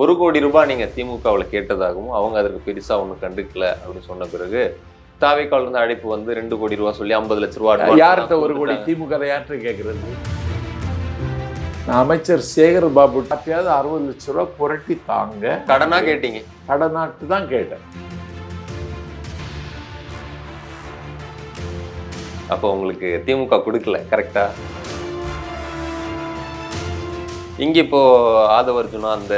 1 கோடி ரூபாய் நீங்க திமுகவில் கேட்டதாகவும் அவங்க அதற்கு பெருசா ஒன்றும் கண்டுக்கல அப்படின்னு சொன்ன பிறகு தாவேக்கால இருந்து அழைப்பு வந்து 2 கோடி ரூபாய் சொல்லி 50 லட்சம் ரூபாய் யார்கிட்ட 1 கோடி திமுக யார்கிட்ட கேட்கறது? அமைச்சர் சேகர் பாபு யார்ட்டையாவது 60 லட்சம் ரூபாய் புரட்டி தாங்க. கடனா கேட்டீங்க? கடனாட்டு தான் கேட்டேன். அப்போ உங்களுக்கு திமுக கொடுக்கல, கரெக்டா? இங்க இப்போ ஆதவர்ஜுனா அந்த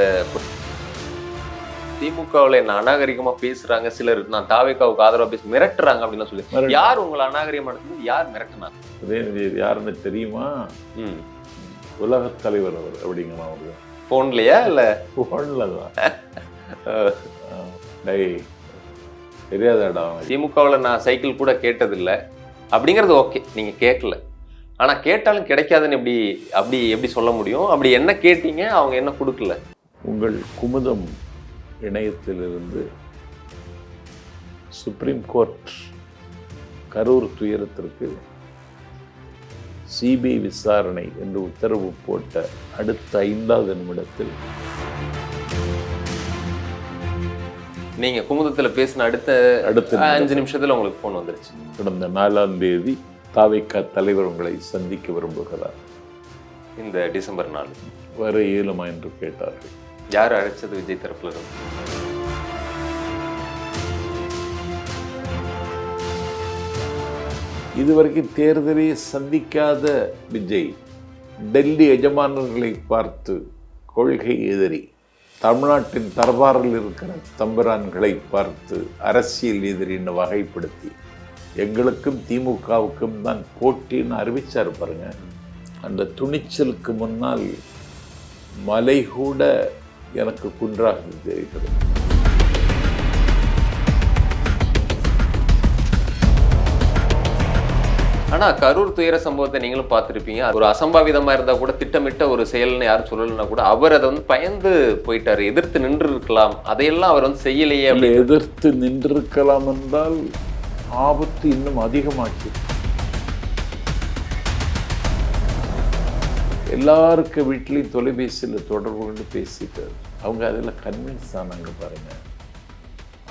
திமுகவில் என்ன அநாகரிகமா பேசுறாங்க சிலர், நான் தாவேக்காவுக்கு ஆதரவா பேசி மிரட்டுறாங்க அப்படின்னு சொல்லி, யார் உங்களை அநாகரிகமா நடத்துது, யார் மிரட்டினாங்க? உதயநிதி யாருன்னு தெரியுமா? உலக தலைவர் அவர் அப்படிங்கிற அவரு. போன்லயா இல்ல? போன்ல தான். தெரியாதாடா? திமுகவில் நான் சைக்கிள் கூட கேட்டதில்லை அப்படிங்கிறது ஓகே, நீங்க கேட்கல. ஆனா கேட்டாலும் கிடைக்காதுன்னு எப்படி சொல்ல முடியும்? அப்படி என்ன கேட்டீங்க, அவங்க என்ன கொடுக்கல? உங்கள் குமுதம் இணையத்திலிருந்து சுப்ரீம் கோர்ட் கரூர் துயரத்திற்கு சிபிஐ விசாரணை என்று உத்தரவு போட்ட அடுத்த 5வது நிமிடத்தில் நீங்க குமுதத்துல பேசின அடுத்த 5 நிமிஷத்துல உங்களுக்கு போன் வந்துருச்சு. கடந்த 4ஆம் தேதி தாவேக்கா தலைவர் உங்களை சந்திக்க விரும்புகிறார். இந்த டிசம்பர் 4 வர இயலுமா என்று கேட்டார்கள். யார் அழைச்சது? விஜய் தரப்புல இருந்து. இதுவரைக்கும் தேர்தலை சந்திக்காத விஜய் டெல்லி எஜமானர்களை பார்த்து கொள்கை எதிரி, தமிழ்நாட்டின் தர்பாரில் இருக்கிற தம்பிரான்களை பார்த்து அரசியல் எதிரின்னு வகைப்படுத்தி எங்களுக்கும் திமுகவுக்கும் தான் போட்டின்னு அறிவிச்சார் பாருங்க. அந்த துணிச்சலுக்கு முன்னால் மலை கூட எனக்கு குன்றாக தெரிகிறது. ஆனா கரூர் துயர சம்பவத்தை நீங்களும் பார்த்துருப்பீங்க. ஒரு அசம்பாவிதமா இருந்தா கூட, திட்டமிட்ட ஒரு செயல்னு யாரும் சொல்லலைன்னா கூட, அவர் அதை வந்து பயந்து போயிட்டாரு. எதிர்த்து நின்று இருக்கலாம், அதையெல்லாம் அவர் வந்து செய்யலையே. எதிர்த்து நின்றிருக்கலாம் என்றால் ஆபத்து இன்னும் அதிகமாச்சு. எல்லாருக்கு வீட்லேயும் தொலைபேசியில் தொடர்பு கொண்டு பேசிட்டார். அவங்க அதில் கன்வின்ஸ் ஆனாங்க பாருங்க.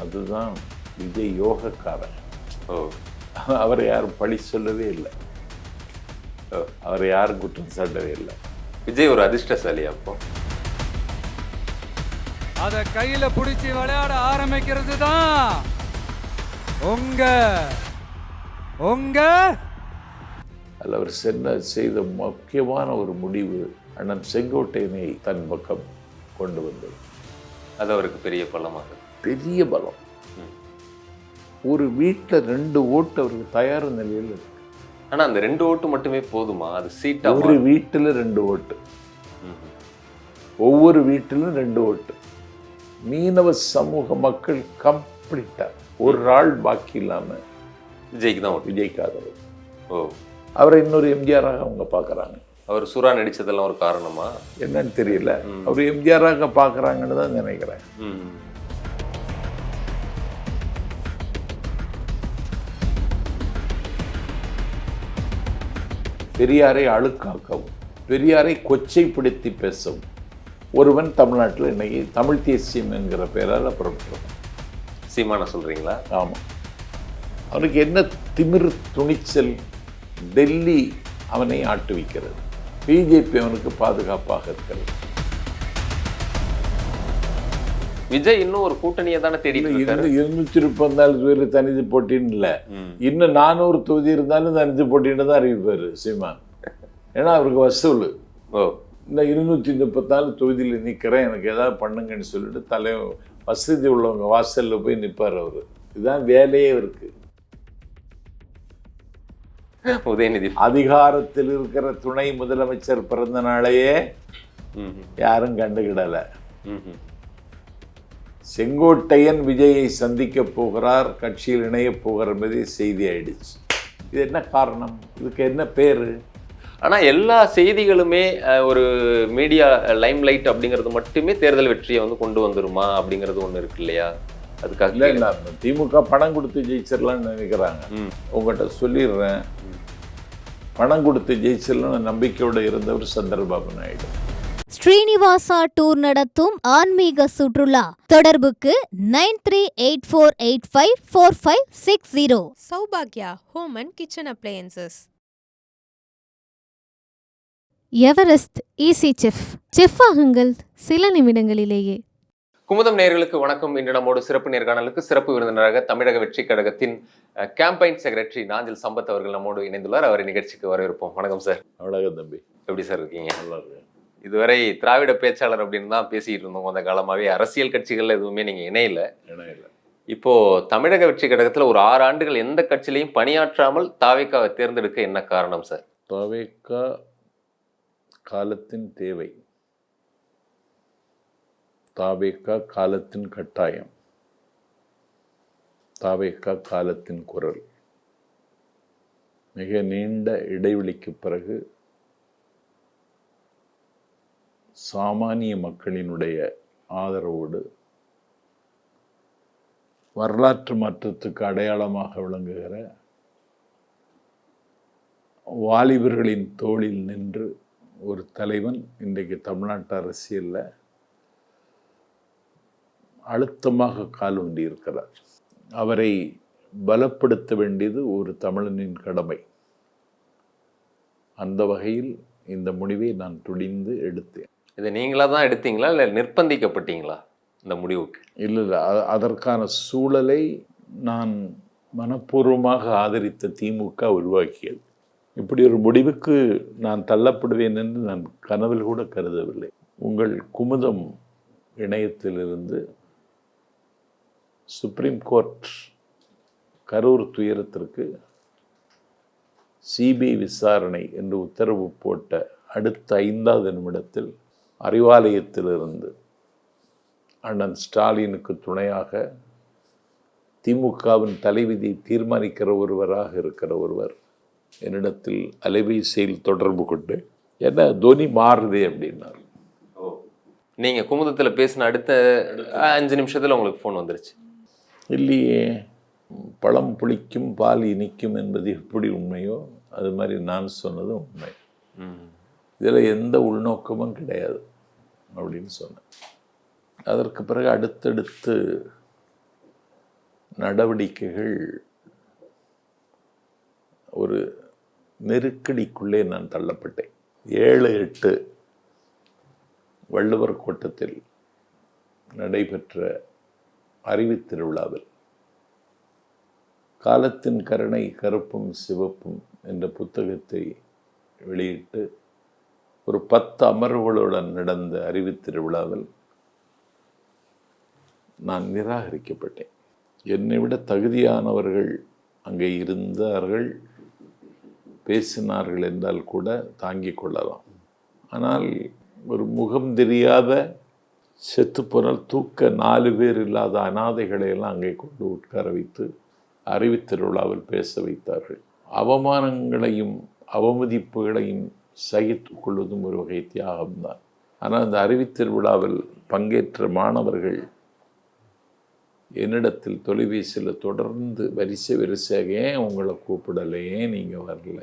அதுதான் விஜய் யோகக்காரன். அவரை யாரும் பழி சொல்லவே இல்லை, அவரை யாரும் குற்றம் சாட்டவே இல்லை. விஜய் ஒரு அதிர்ஷ்டசாலி. அப்போ அத கையில பிடிச்சி விளையாட ஆரம்பிக்கிறது தான் உங்க அதில் அவர் செய்த முக்கியமான ஒரு முடிவு அண்ணன் செங்கோட்டையனை தன் பக்கம் கொண்டு வந்தது. அது அவருக்கு பெரிய பலமாக, பெரிய பலம். ஒரு வீட்டில் 2 ஓட்டு அவருக்கு தயார் நிலையில் இருக்கு. ஆனால் அந்த 2 ஓட்டு மட்டுமே போதுமா? அது சீட்டா? ஒரு வீட்டில் 2 ஓட்டு, ஒவ்வொரு வீட்டிலும் 2 ஓட்டு. மீனவ சமூக மக்கள் கம்ப்ளீட்டா ஒரு ஆள் பாக்கி இல்லாம விஜய்க்கு தான், விஜய்க்காக. ஓ, அவரை இன்னொரு எம்ஜிஆராக அவங்க பார்க்குறாங்க. அவர் சுறா நடிச்சதெல்லாம் ஒரு காரணமா என்னன்னு தெரியல. அவர் எம்ஜிஆராக பார்க்குறாங்கன்னு தான் நினைக்கிறேன். பெரியாரை அழுக்காக்கவும், பெரியாரை கொச்சைப்படுத்தி பேசவும் ஒருவன் தமிழ்நாட்டில் இன்னைக்கு தமிழ் தேசியம் என்கிற பெயரால் புறப்பட்டுருவான். சீமான சொல்றீங்களா? ஆமாம். அவனுக்கு என்ன திமிர் துணிச்சல்! டெல்லி அவனை ஆட்டுவிக்கிறது, பிஜேபி அவனுக்கு பாதுகாப்பாக இருக்கிறது. விஜய் இன்னும் ஒரு கூட்டணியை தானே தேடி 234 பேர் தனித்து போட்டின்னு இல்லை, இன்னும் 400 தொகுதி இருந்தாலும் தனித்து போட்டின்னு தான் அறிவிப்பார் சீமான். ஏன்னா அவருக்கு வசூல். இந்த 234 தொகுதியில் நிற்கிறேன், எனக்கு ஏதாவது பண்ணுங்கன்னு சொல்லிட்டு வசதி உள்ளவங்க வாசலில் போய் நிற்பார் அவர். இதுதான் வேலையே இருக்கு. உதயநிதி அதிகாரத்தில் இருக்கிற துணை முதலமைச்சர் பிறந்த நாளையே யாரும் கண்டுகிடலை. செங்கோட்டையன் விஜயை சந்திக்க போகிறார், கட்சியில் இணைய போகிற மாதிரி செய்தி ஆயிடுச்சு. இது என்ன காரணம்? இதுக்கு என்ன பேரு? ஆனால் எல்லா செய்திகளுமே ஒரு மீடியா லைம் லைட் அப்படிங்கிறது மட்டுமே தேர்தல் வெற்றியை வந்து கொண்டு வந்துருமா அப்படிங்கிறது ஒன்று இருக்கு இல்லையா? அதுக்காக இல்லை, திமுக பணம் கொடுத்து ஜெயிச்சிடலாம்னு நினைக்கிறாங்க. உங்கள்கிட்ட சொல்லிடுறேன், பணம் கொடுத்து ஜெயிச்சிடலாம்னு நம்பிக்கையோடு இருந்தவர் சந்திரபாபு நாயுடு. ஸ்ரீனிவாசா டூர் நடத்தும் ஆன்மீக சுற்றுலா. தொடர்புக்கு 9384854560. சௌபாக்யா home and kitchen appliances. Everest easy chef. Chef ஆகுங்கள் சில நிமிடங்களிலேயே. குமுதம் நேயர்களுக்கு வணக்கம். இன்று நம்மோடு சிறப்பு நேர்காணலுக்கு சிறப்பு விருந்தினராக தமிழக வெற்றி கழகத்தின் கேம்பெயின் செக்ரட்டரி நாஞ்சில் சம்பத் அவர்கள் நம்மோடு இணைந்துள்ளார். அவரை நிகழ்ச்சிக்கு வரவேற்போம். வணக்கம் சார். அவ்வளோதான் தம்பி. எப்படி சார் இருக்கீங்க? நல்லா இருக்கு. இதுவரை திராவிட பேச்சாளர் அப்படின்னு தான் பேசிக்கிட்டு இருந்தோம். அந்த காலமாகவே அரசியல் கட்சிகள்ல எதுவுமே நீங்க இணையில. இப்போ தமிழக வெற்றி கழகத்துல ஒரு 6 ஆண்டுகள் எந்த கட்சியிலையும் பணியாற்றாமல் தாவேக்காவை தேர்ந்தெடுக்க என்ன காரணம் சார்? தாவேக்கா காலத்தின் தேவை, தாவேக்கா காலத்தின் கட்டாயம், தாவேக்கா காலத்தின் குரல். மிக நீண்ட இடைவெளிக்கு பிறகு சாமானிய மக்களினுடைய ஆதரவோடு வரலாற்று மாற்றத்துக்கு அடையாளமாக விளங்குகிற வாலிபர்களின் தோளில் நின்று ஒரு தலைவன் இன்றைக்கு தமிழ்நாட்டு அரசியலில் அழுத்தமாக காலூன்றி இருக்கிறார். அவரை பலப்படுத்த வேண்டியது ஒரு தமிழனின் கடமை. அந்த வகையில் இந்த முடிவை நான் துணிந்து எடுத்தேன். இதை நீங்களா தான் எடுத்தீங்களா இல்லை நிர்பந்திக்கப்பட்டீங்களா இந்த முடிவுக்கு? இல்லை, அதற்கான சூழலை நான் மனப்பூர்வமாக ஆதரித்த திமுக உருவாக்கியது. இப்படி ஒரு முடிவுக்கு நான் தள்ளப்படுவேன் என்று நான் கனவில் கூட கருதவில்லை. உங்கள் குமுதம் இணையத்திலிருந்து சுப்ரீம் கோர்ட் கரூர் துயரத்திற்கு சிபிஐ விசாரணை என்று உத்தரவு போட்ட அடுத்த 5வது நிமிடத்தில் அறிவாலயத்திலிருந்து அண்ணன் ஸ்டாலினுக்கு துணையாக திமுகவின் தலைவிதியை தீர்மானிக்கிற ஒருவராக இருக்கிற ஒருவர் என்னிடத்தில் அலைபேசியில் தொடர்பு கொண்டு என்ன தோனி மாறுதே அப்படின்னார். நீங்க குமுதத்தில் பேசின அடுத்த 5 நிமிஷத்துல உங்களுக்கு ஃபோன் வந்துருச்சு. இல்லையே, பழம் புளிக்கும் பால் இனிக்கும் என்பது எப்படி உண்மையோ அது மாதிரி நான் சொன்னது உண்மை. இதில் எந்த உள்நோக்கமும் கிடையாது அப்படின்னு சொன்னேன். அதற்கு பிறகு அடுத்தடுத்து நடவடிக்கைகள் ஒரு நெருக்கடிக்குள்ளே நான் தள்ளப்பட்டேன். 7-8 வள்ளுவர் கோட்டத்தில் நடைபெற்ற அறிவுத்திருவிழாவில் காலத்தின் கருணை கருப்பும் சிவப்பும் என்ற புத்தகத்தை வெளியிட்டு ஒரு 10 அமர்வுகளுடன் நடந்த அறிவுத்திருவிழாவில் நான் நிராகரிக்கப்பட்டேன். என்னை விட தகுதியானவர்கள் அங்கே இருந்தார்கள், பேசினார்கள் என்றால் கூட தாங்கிக் கொள்ளலாம். ஆனால் ஒரு முகம் தெரியாத செத்துப்போனால் தூக்க 4 பேர் இல்லாத அனாதைகளை எல்லாம் அங்கே கொண்டு உட்கார வைத்து அறிவுத்திருவிழாவில் பேச வைத்தார்கள். அவமானங்களையும் அவமதிப்புகளையும் சகித்து கொள்வதும் ஒரு வகை தியாகம்தான். ஆனால் அந்த அறிவுத்திருவிழாவில் பங்கேற்ற மாணவர்கள் என்னிடத்தில் தொலைபேசியில் தொடர்ந்து வரிசையாக ஏன் உங்களை கூப்பிடலை, ஏன் நீங்கள் வரல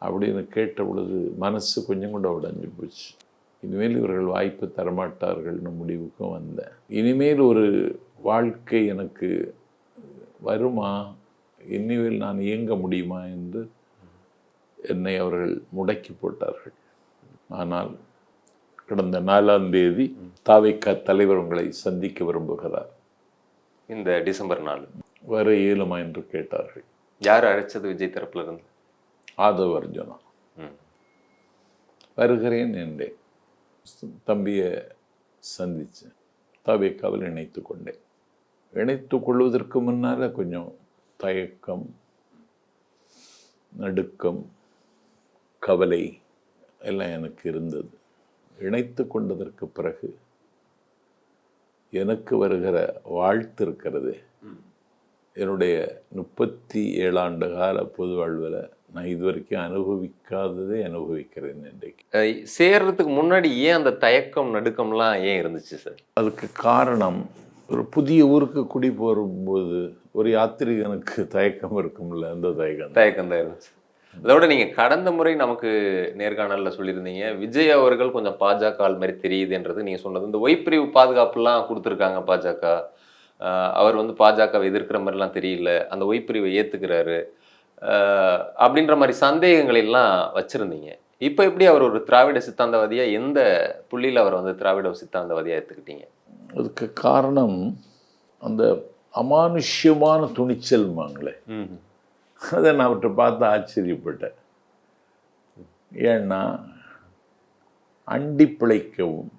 அப்படின்னு கேட்ட பொழுது மனசு கொஞ்சம் கூட உடைஞ்சு போச்சு. இனிமேல் இவர்கள் வாய்ப்பு தரமாட்டார்கள்னு முடிவுக்கும் வந்தேன். இனிமேல் ஒரு வாழ்க்கை எனக்கு வருமா, இனிமேல் நான் இயங்க முடியுமா என்று என்னை அவர்கள் முடக்கி போட்டார்கள். ஆனால் கடந்த 4ஆம் தேதி தாவேக்கா தலைவர் உங்களை சந்திக்க விரும்புகிறார். இந்த டிசம்பர் 4 வர இயலுமா என்று கேட்டார்கள். யார் அழைச்சது விஜய் தரப்புல இருந்து? ஆதவ் அர்ஜுனா. வருகிறேன் என்றேன். தம்பியை சந்தித்தேன். தாவேக்காவில் இணைத்து கொண்டேன். இணைத்து கொள்வதற்கு முன்னால் கொஞ்சம் தயக்கம், நடுக்கம், கவலை எல்லாம் எனக்கு இருந்தது. இணைத்து கொண்டதற்கு பிறகு எனக்கு வருகிற வாழ்த்து இருக்கிறது. என்னுடைய 37 ஆண்டு கால பொது வாழ்வில் நான் இது வரைக்கும் அனுபவிக்காததே அனுபவிக்கிறேன். இன்றைக்கு சேர்றதுக்கு முன்னாடி ஏன் அந்த தயக்கம் நடுக்கம்லாம் ஏன் இருந்துச்சு சார்? அதுக்கு காரணம், ஒரு புதிய ஊருக்கு குடி போகும்போது ஒரு யாத்திரிகனுக்கு தயக்கம் இருக்கும்ல, அந்த தயக்கம் தான் இருந்துச்சு. அதோட நீங்க கடந்த முறை நமக்கு நேர்காணல்ல சொல்லியிருந்தீங்க, விஜய் அவர்கள் கொஞ்சம் பாஜக ஆள் மாதிரி தெரியுதுன்றது நீங்க சொன்னது. இந்த ஒய்பிரிவு பாதுகாப்புலாம் கொடுத்துருக்காங்க பாஜக. அவர் வந்து பாஜகவை எதிர்க்கிற மாதிரிலாம் தெரியல, அந்த ஒய்பிரிவை ஏத்துக்கிறாரு அப்படின்ற மாதிரி சந்தேகங்கள் எல்லாம் வச்சிருந்தீங்க. இப்போ எப்படி அவர் ஒரு திராவிட சித்தாந்தவாதியா, எந்த புள்ளியில் அவர் வந்து திராவிட சித்தாந்தவாதியா ஏற்றுக்கிட்டீங்க? அதுக்கு காரணம் அந்த அமானுஷ்யமான துணிச்சல்மாங்களே, அதை நான் அவர்கிட்ட பார்த்து ஆச்சரியப்பட்டேன். ஏன்னா அண்டி பிழைக்கவும்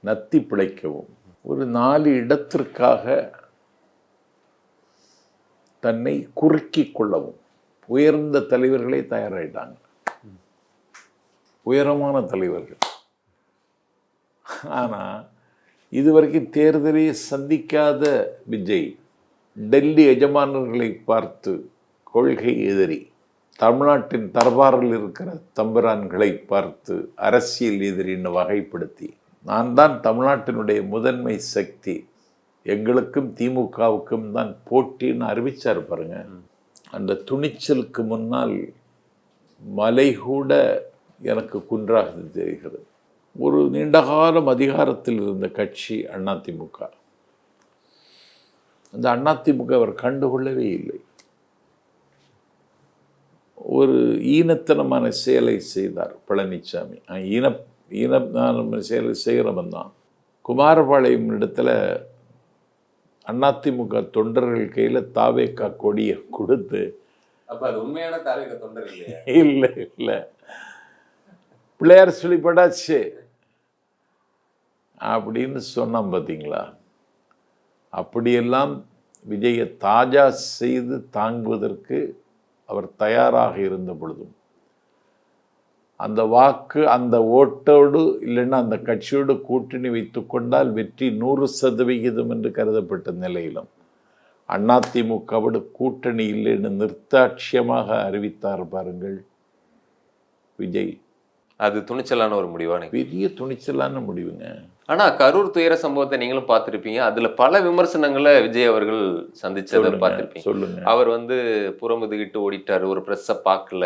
நத்தி பிழைக்கவும் ஒரு 4 இடத்திற்காக தன்னை குறுக்கிக் கொள்ளவும் உயர்ந்த தலைவர்களே தயாராயிட்டாங்க. உயரமான தலைவர்கள். ஆனால் இதுவரைக்கும் தேர்தலை சந்திக்காத விஜய் டெல்லி எஜமானர்களை பார்த்து கொள்கை எதிரி, தமிழ்நாட்டின் தர்பாரில் இருக்கிற தம்பிரான்களை பார்த்து அரசியல் எதிரின்னு வகைப்படுத்தி, நான் தான் தமிழ்நாட்டினுடைய முதன்மை சக்தி, எங்களுக்கும் திமுகவுக்கும் தான் போட்டின்னு அறிவிச்சார் பாருங்க. அந்த துணிச்சலுக்கு முன்னால் மலை கூட எனக்கு குன்றாக தெரிகிறது. ஒரு நீண்டகாலம் அதிகாரத்தில் இருந்த கட்சி அதிமுக. அந்த அதிமுக அவர் கண்டுகொள்ளவே இல்லை. ஒரு ஈனத்தனமான செயலை செய்தார் பழனிசாமி. ஈனமான செயலை செய்கிறவன் தான். குமாரபாளையம் இடத்துல அதிமுக தொண்டர்கள் கையில் தாவேக்கா கொடியை கொடுத்து, அப்ப அது உண்மையான தாவேக்கா தொண்டர் இல்லையா? இல்லை இல்லை, பிள்ளையார் சொல்லி படாச்சு அப்படின்னு சொன்னான் பார்த்தீங்களா? அப்படியெல்லாம் விஜயை தாஜா செய்து தாங்குவதற்கு அவர் தயாராக இருந்த பொழுதும், அந்த வாக்கு அந்த ஓட்டோடு இல்லைன்னா அந்த கட்சியோடு கூட்டணி வைத்து கொண்டால் வெற்றி 100% என்று கருதப்பட்ட நிலையிலும் அதிமுகவோடு கூட்டணி இல்லைன்னு நிர்தாட்சியமாக அறிவித்தார் பாருங்கள் விஜய். அது துணிச்சலான ஒரு முடிவான, பெரிய துணிச்சலான முடிவுங்க. ஆனா கரூர் துயர சம்பவத்தை நீங்களும் பார்த்திருப்பீங்க. அதுல பல விமர்சனங்களை விஜய் அவர்கள் சந்திச்சதை பார்த்திருப்பீங்க. சொல்லுங்க. அவர் வந்து புறமுதுகிட்டு ஓடிட்டாரு, ஒரு ப்ரெஸ்ஸை பார்க்கல,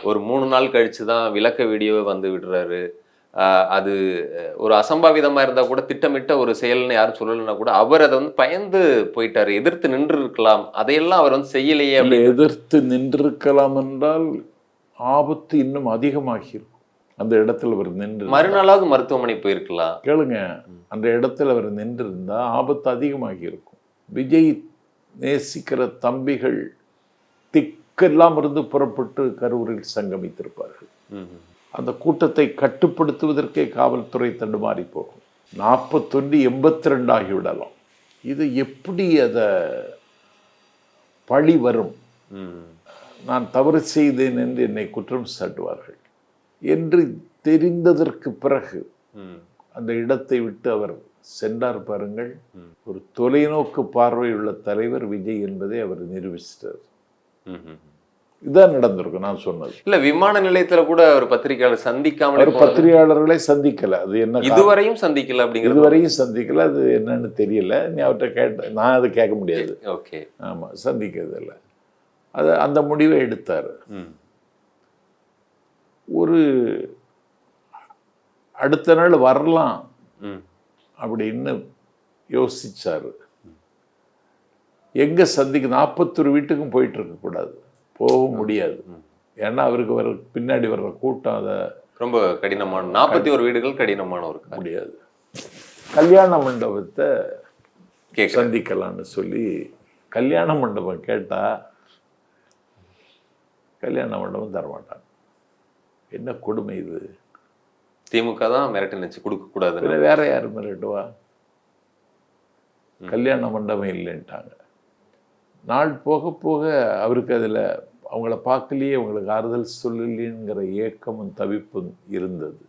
ஒரு 3 நாள் கழிச்சு தான் விளக்க வீடியோவை வந்து விடுறாரு. அது ஒரு அசம்பாவிதமா இருந்தா கூட, திட்டமிட்ட ஒரு செயல்னு யாரும் சொல்லலைன்னா கூட அவர் அதை வந்து பயந்து போயிட்டாரு, எதிர்த்து நின்று இருக்கலாம், அதையெல்லாம் அவர் வந்து செய்யலையே. எதிர்த்து நின்றிருக்கலாம் என்றால் ஆபத்து இன்னும் அதிகமாகிருக்கும். அந்த இடத்துல அவர் நின்று மறுநாளாவது மருத்துவமனை போயிருக்கலாம். கேளுங்க, அந்த இடத்துல அவர் நின்று இருந்தா ஆபத்து அதிகமாகி இருக்கும். விஜய் நேசிக்கிற தம்பிகள் திக்கெல்லாம் இருந்து புறப்பட்டு கரூரில் சங்கமித்திருப்பார்கள். அந்த கூட்டத்தை கட்டுப்படுத்துவதற்கே காவல்துறை தடுமாறி போகும். 41 82 ஆகிவிடலாம். இது எப்படி அதை பழி வரும், நான் தவறு செய்தேன் என்று என்னை குற்றம் சாட்டுவார்கள் என்று தெரிந்ததற்கு பிறகு அந்த இடத்தை விட்டு அவர் சென்றார் பாருங்கள். ஒரு தொலைநோக்கு பார்வையுள்ள தலைவர் விஜய் என்பதை அவர் நிரூபிச்சிட்டார். இதான் நடந்திருக்கும் நான் சொன்னது. இல்ல, விமான நிலையத்துல கூட ஒரு பத்திரிகையாளர் சந்திக்காம, அவர் பத்திரிகையாளர்களை சந்திக்கல. அது என்ன, இதுவரையும் சந்திக்கல அப்படிங்கிறது, இதுவரையும் சந்திக்கல. அது என்னன்னு தெரியல. நீ அவர்கிட்ட கேட்ட, நான் அது கேட்க முடியாது. ஓகே, ஆமா, சந்திக்கிறது இல்லை. அது அந்த முடிவை எடுத்தார். ஒரு அடுத்த நாள் வரலாம் அப்படின்னு யோசிச்சாரு. எங்க சந்திக்க, 41 வீட்டுக்கும் போயிட்டு இருக்க கூடாது, போக முடியாது. ஏன்னா அவருக்கு பின்னாடி வர்ற கூட்டம் அதை ரொம்ப கடினமான 41 வீடுகள் கடினமான ஒரு முடியாது. கல்யாண மண்டபத்தை சந்திக்கலான்னு சொல்லி கல்யாண மண்டபம் கேட்டா கல்யாண மண்டபம் தரமாட்டாங்க. என்ன கொடுமை இது! திமுக தான் மிரட்டு நினைச்சு கொடுக்க கூடாது, வேற யாரு மிரட்டுவா? கல்யாண மண்டபம் இல்லைன்ட்டாங்க. நாள் போக போக அவருக்கு அதில் அவங்கள பார்க்கலையே, அவங்களுக்கு ஆறுதல் சொல்லலைங்கிற ஏக்கமும் தவிப்பும் இருந்தது.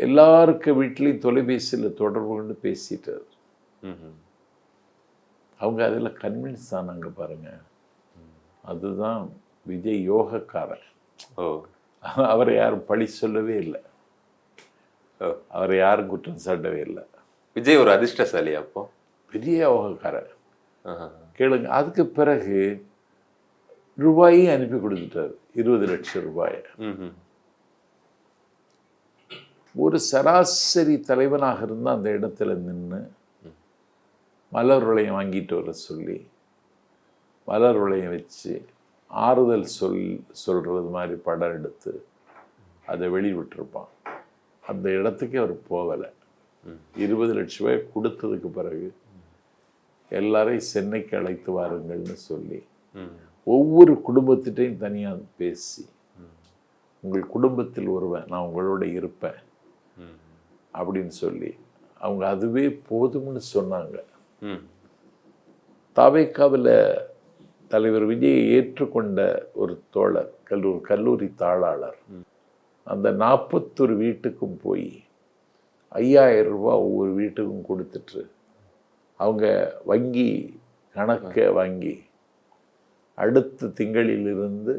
எல்லாருக்கும் வீட்லேயும் தொலைபேசியில் தொடர்பு கொண்டு பேசிட்டார். அவங்க அதில் கன்வின்ஸ் ஆனாங்க பாருங்க. அதுதான் விஜய் யோகக்காரர். அவரை யாரும் பழி சொல்லவே இல்லை, அவரை யாரும் குற்றம் சாட்டவே இல்லை. விஜய் ஒரு அதிர்ஷ்டசாலி, அப்போ பெரிய யோகக்காரர். கேளுங்க. அதுக்கு பிறகு ரூபாயும் அனுப்பி கொடுத்துட்டார், 20 லட்சம் ரூபாய். ஒரு சராசரி தலைவனாக இருந்தால் அந்த இடத்துல நின்று மலர் வளையம் வாங்கிட்டு வர சொல்லி மலர் வளையம் வச்சு ஆறுதல் சொல்றது மாதிரி படம் எடுத்து அதை வெளிவிட்டிருப்பான். அந்த இடத்துக்கு அவர் போகலை. 20 லட்ச ரூபாய் கொடுத்ததுக்கு பிறகு எல்லாரையும் சென்னைக்கு அழைத்து வாருங்கள்னு சொல்லி ஒவ்வொரு குடும்பத்திட்டையும் தனியாக பேசி, உங்கள் குடும்பத்தில் ஒருவன் நான் உங்களோட இருப்பேன் அப்படின்னு சொல்லி அவங்க அதுவே போதும்னு சொன்னாங்க. தவேகாவில் தலைவர் விஜயை ஏற்றுக்கொண்ட ஒரு தோழர், கல்லூரி தாளாளர், அந்த 41 வீட்டுக்கும் போய் 5000 ரூபாய் ஒவ்வொரு வீட்டுக்கும் கொடுத்துட்டு அவங்க வங்கி கணக்கை வாங்கி அடுத்த திங்களிலிருந்து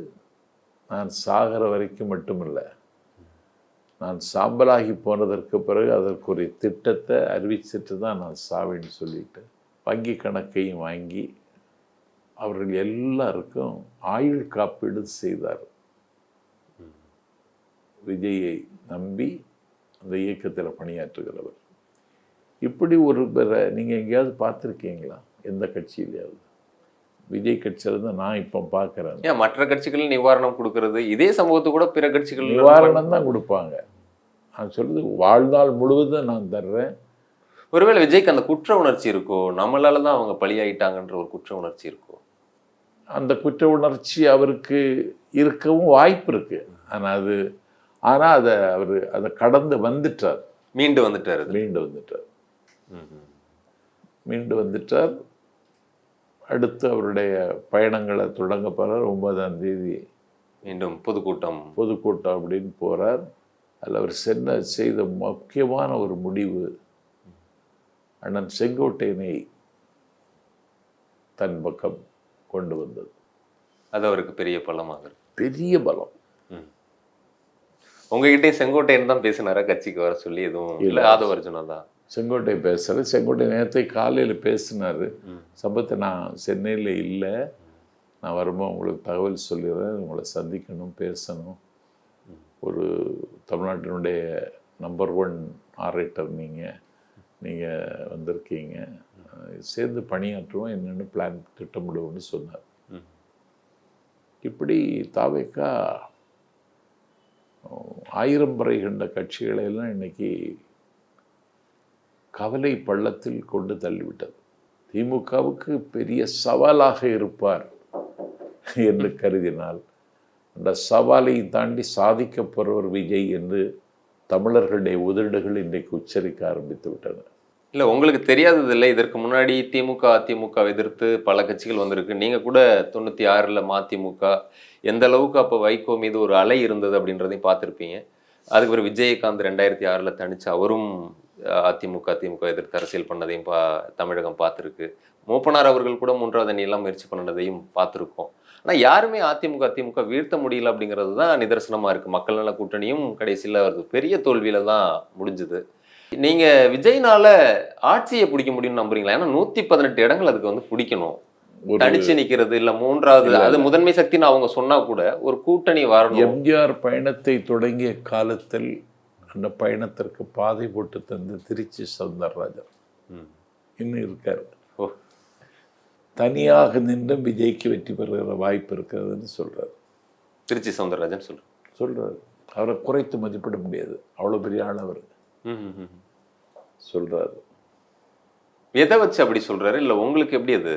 நான் சாகிற வரைக்கும் மட்டுமில்லை, நான் சாம்பலாகி போனதற்கு பிறகு அதற்குரிய திட்டத்தை அறிவிச்சிட்டு தான் நான் சாவேன்னு சொல்லிட்டு வங்கி கணக்கையும் வாங்கி அவர்கள் எல்லாருக்கும் ஆயுள் காப்பீடு செய்தார். விஜயை நம்பி அந்த இயக்கத்தில் பணியாற்றுகிறவர். இப்படி ஒருவரை நீங்கள் எங்கேயாவது பார்த்துருக்கீங்களா? எந்த கட்சியிலையாவது? விஜய் கட்சியில தான் நான் இப்போ பார்க்குறேன். ஏன் மற்ற கட்சிகள் நிவாரணம் கொடுக்கறது, இதே சமூகத்துக்கு கூட பிற கட்சிகள் நிவாரணம் தான் கொடுப்பாங்க. நான் சொல்றது வாழ்நாள் முழுவதும் நான் தர்றேன். ஒருவேளை விஜய்க்கு அந்த குற்ற உணர்ச்சி இருக்கோ, நம்மளால தான் அவங்க பலியாயிட்டாங்கன்ற ஒரு குற்ற உணர்ச்சி இருக்கோ? அந்த குற்ற உணர்ச்சி அவருக்கு இருக்கவும் வாய்ப்பு இருக்கு. ஆனால் அதை கடந்து வந்துட்டார். மீண்டு வந்துட்டார். அடுத்து அவருடைய பயணங்களை தொடங்க போகிறார். 9ஆம் தேதி மீண்டும் பொதுக்கூட்டம் அப்படின்னு போகிறார். அதில் அவர் செய்த முக்கியமான ஒரு முடிவு, அண்ணன் செங்கோட்டையனை தன் பக்கம் கொண்டு வந்தது. அது அவருக்கு பெரிய பலமாக இருக்கு. பெரிய பலம். உங்ககிட்டே செங்கோட்டையன் தான் பேசினாரா கட்சிக்கு வர சொல்லி? எதுவும் இல்லை, ஆதவர்ஜுனா தான். செங்கோட்டை பேசுகிறது. செங்கோட்டை நேரத்தை காலையில் பேசினார். சம்பத்தை நான் சென்னையில் இல்லை, நான் வரும்போது உங்களுக்கு தகவல் சொல்லிடுறேன், உங்களை சந்திக்கணும், பேசணும். ஒரு தமிழ்நாட்டினுடைய நம்பர் 1 ஆரேட்டர் நீங்கள் வந்திருக்கீங்க, சேர்ந்து பணியாற்றுவோம், என்னென்னு பிளான் திட்டமிடுவோம்னு சொன்னார். இப்படி தாவேகா 1000 முறை கண்ட கட்சிகளையெல்லாம் இன்னைக்கு கவலை பள்ளத்தில் கொண்டு தள்ளிவிட்டது. திமுகவுக்கு பெரிய சவாலாக இருப்பார் என்று கருதினால் அந்த சவாலை தாண்டி சாதிக்க போறவர் விஜய் என்று தமிழர்களுடைய உதடுகள் இன்றைக்கு உச்சரிக்க ஆரம்பித்து விட்டன. இல்லை, உங்களுக்கு தெரியாதது இல்லை, இதற்கு முன்னாடி திமுக அதிமுக எதிர்த்து பல கட்சிகள் வந்திருக்கு. நீங்கள் கூட 96ல் மதிமுக எந்த அளவுக்கு அப்போ வைகோ மீது ஒரு அலை இருந்தது அப்படின்றதையும் பார்த்துருப்பீங்க. அதுக்கு பிறகு விஜயகாந்த் 2006ல் தனிச்சு அவரும் அதிமுக எதிர்த்து அரசியல் பண்ணதையும் தமிழகம் பார்த்துருக்கு. மூப்பனார் அவர்கள் கூட 3வது அணியெல்லாம் முயற்சி பண்ணதையும் பார்த்துருக்கோம். ஆனால் யாருமே அதிமுக வீழ்த்த முடியல அப்படிங்கிறது தான் நிதர்சனமாக இருக்குது. மக்கள் நல கூட்டணியும் கடைசியில் அவருக்கு பெரிய தோல்வியில் தான் முடிஞ்சுது. நீங்கள் விஜய்னால ஆட்சியை பிடிக்க முடியும்னு நம்புறீங்களா? ஏன்னா 118 இடங்கள் அதுக்கு வந்து பிடிக்கணும். தனிச்சு நிற்கிறது இல்லை 3வது அது முதன்மை சக்தின்னு அவங்க சொன்னா கூட ஒரு கூட்டணி வரணும். எம்ஜிஆர் பயணத்தை தொடங்கிய காலத்தில் அந்த பயணத்திற்கு பாதை போட்டு தந்து திருச்சி சௌந்தரராஜன் இன்னும் இருக்கார். தனியாக நின்று விஜய்க்கு வெற்றி பெறுகிற வாய்ப்பு இருக்கிறதுன்னு சொல்றாரு. திருச்சி சௌந்தரராஜன் சொல்றாரு. அவரை குறைத்து மதிப்பிட முடியாது, அவ்வளோ பெரிய ஆள் அவர் சொல்றாரு. எதை வச்சு அப்படி சொல்றாரு? இல்லை உங்களுக்கு எப்படி அது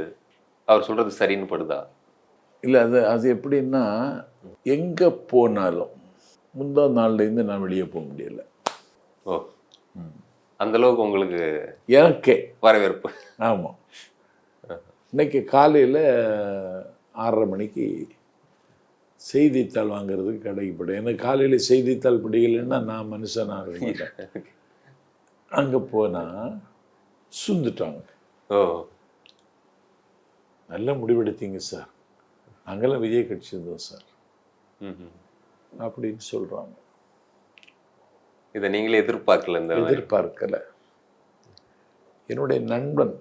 அவர் சொல்றது சரின்னு படுதா? இல்லை, அது எப்படின்னா, எங்கே போனாலும் முந்தா நாள்லேருந்து நான் வெளியே போக முடியல. அந்த அளவுக்கு உங்களுக்கு எனக்கே வரவேற்பு. ஆமாம். இன்னைக்கு காலையில் 6:30 மணிக்கு செய்தித்தாள் வாங்கிறதுக்கு கடைக்கு போய்ட்டேன். எனக்கு காலையில் செய்தித்தாள் பிடிக்கலைன்னா நான் மனுஷனாக இருக்க. அங்கே போனால் சுந்துட்டாங்க. நல்ல முடிவெடுத்தீங்க சார், அங்கெல்லாம் விஜய் கட்சி இருந்தோம் சார் அப்படின்னு சொல்கிறாங்க. இதை நீங்களே எதிர்பார்க்கல. என்னுடைய நண்பன்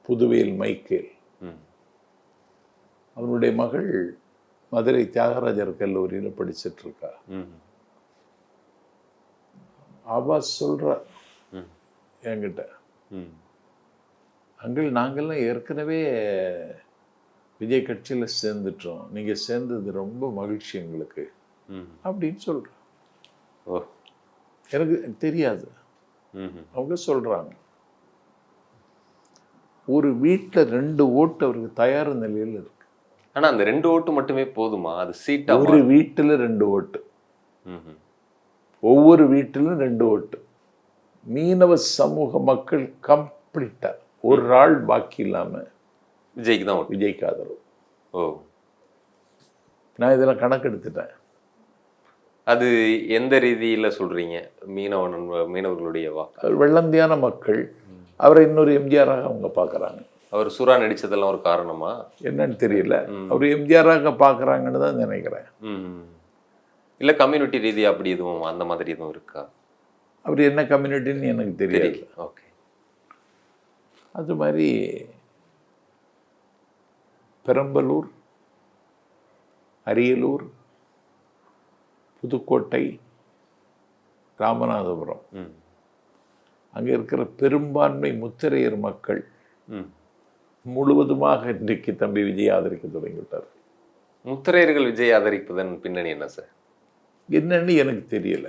புதுவையில் மைக்கேல், அவனுடைய மகள் மதுரை தியாகராஜர் கல்லூரியில் படிச்சுட்டு இருக்கா. அவ சொல்ற என்கிட்ட, அங்கிள் நாங்கள்லாம் ஏற்கனவே விஜய் கட்சியில் சேர்ந்துட்டோம், நீங்கள் சேர்ந்தது ரொம்ப மகிழ்ச்சி எங்களுக்கு அப்படின்னு சொல்கிறேன். எனக்கு தெரியாது, அவங்க சொல்கிறாங்க. ஒரு வீட்டில் 2 ஓட்டு அவருக்கு தயார் நிலையில் இருக்கு. ஆனால் அந்த 2 ஓட்டு மட்டுமே போதுமா? அது சீட்டா? ஒரு வீட்டில் 2 ஓட்டு, ஒவ்வொரு வீட்டிலும் 2 ஓட்டு. மீனவ சமூக மக்கள் கம்ப்ளீட்டா ஒரு ஆள் பாக்கி இல்லாம விஜய்க்கு தான், விஜய்க்கு ஆதரவு. ஓ, நான் இதெல்லாம் கணக்கெடுத்துட்டேன். அது எந்த ரீதியில சொல்றீங்க? மீனவர்களுடைய வாக்கு, அவர் வெள்ளந்தியான மக்கள் அவரை இன்னொரு எம்ஜிஆராக அவங்க பார்க்குறாங்க. அவர் சுறா நடிச்சதெல்லாம் ஒரு காரணமா என்னன்னு தெரியல, அவர் எம்ஜிஆராக பார்க்குறாங்கன்னு தான் நினைக்கிறேன். இல்லை கம்யூனிட்டி ரீதியாக அப்படி எதுவும் அந்த மாதிரி எதுவும் இருக்கா? அவர் என்ன கம்யூனிட்டின்னு எனக்கு தெரியல. ஓகே. அது மாதிரி பெரம்பலூர், அரியலூர், புதுக்கோட்டை, ராமநாதபுரம், அங்கே இருக்கிற பெரும்பான்மை முத்திரையர் மக்கள் முழுவதுமாக இன்றைக்கு தம்பி விஜய் ஆதரிக்க தொடங்கிவிட்டார். முத்திரையர்கள் விஜய் ஆதரிப்பதன் பின்னணி என்ன சார்? என்னன்னு எனக்கு தெரியல.